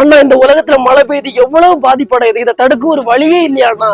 அண்ணா இந்த உலகத்துல மழை பெய்து எவ்வளவு பாதிப்படையுது, இதை தடுக்க ஒரு வழியே இல்லையாண்ணா?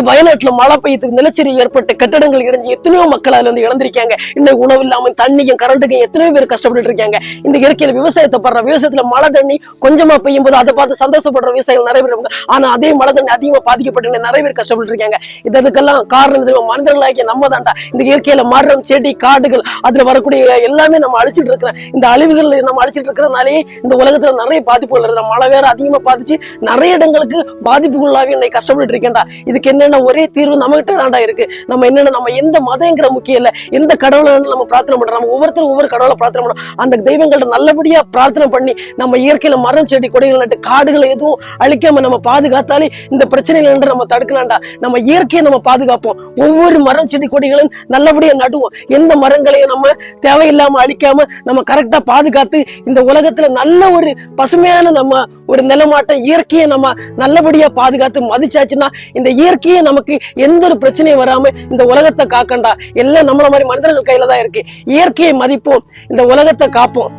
வயநாட்டுல மழை பெய்து நிலச்சரி ஏற்பட்டு கட்டடங்கள் இடிஞ்சு எத்தனையோ மக்கள் அதுல வந்து இழந்திருக்காங்க. இன்னைக்கு உணவு இல்லாம தண்ணியும் கரண்ட்டுக்கும் எத்தனையோ பேர் கஷ்டப்பட்டு இருக்காங்க. இந்த இயற்கையில விவசாயத்தை படுற விவசாயத்துல மழை தண்ணி கொஞ்சமா பெய்யும் போது அதை பார்த்து சந்தோஷப்படுற விவசாயிகள் நிறைய பேர் இருக்காங்க. ஆனா அதே மழை தண்ணி அதிகமா பாதிக்கப்பட்டு நிறைய பேர் கஷ்டப்பட்டு இருக்காங்க. இதுக்கெல்லாம் காரணம் மனிதர்களாகிய நம்ம தான்டா. இந்த இயற்கையில மரம் செடி காடுகள் அதுல வரக்கூடிய எல்லாமே நம்ம அழிச்சிட்டு இருக்கிறோம். இந்த அழிவுகள் நம்ம அழிச்சிட்டு இருக்கிறதுனாலே இந்த உலகத்துல நிறைய பாதிப்புகள் இருக்கு. மழை வேற அதிகமா பாதிச்சு நிறைய இடங்களுக்கு பாதிப்புக்குள்ளாவே இன்னைக்கு கஷ்டப்பட்டு இருக்கேன்டா. இதுக்கு என்னென்ன ஒரே தீர்வு நம்ம கிட்ட தாண்டா இருக்கு. நம்ம என்னென்ன நம்ம எந்த மதங்கிற முக்கியம் இல்ல, எந்த கடவுளை நம்ம பிரார்த்தனை பண்றோம். நம்ம ஒவ்வொருத்தரும் ஒவ்வொரு கடவுளை பிரார்த்தனை பண்ணோம். அந்த தெய்வங்கள்ட்ட நல்லபடியா பிரார்த்தனை பண்ணி நம்ம இயற்கையில மரம் செடி கொடைகள் நட்டு காடுகளை எதுவும் அழிக்காம நம்ம பாதுகாத்தாலே இந்த பிரச்சனைகள் நம்ம தடுக்கலாம்டா. நம்ம இயற்கையை நம்ம பாதுகாப்போம். ஒவ்வொரு மரம் செடி கொடிகளும் நல்லபடியா நடுவோம். எந்த மரங்களையும் நம்ம தேவையில்லாம அழிக்காம நம்ம கரெக்டா பாதுகாத்து இந்த உலகத்துல நல்ல ஒரு பசுமையான நம்ம ஒரு நிலமாட்டம் இயற்கையை நம்ம நல்லபடியா பாதுகாத்து மதிச்சாச்சுன்னா இந்த இயற்கையை நமக்கு எந்த ஒரு பிரச்சனையும் வராம இந்த உலகத்தை காக்கண்டா. எல்லாம் நம்மள மாதிரி மனிதர்கள் கையில தான் இருக்கு. இயற்கையை மதிப்போம், இந்த உலகத்தை காப்போம்.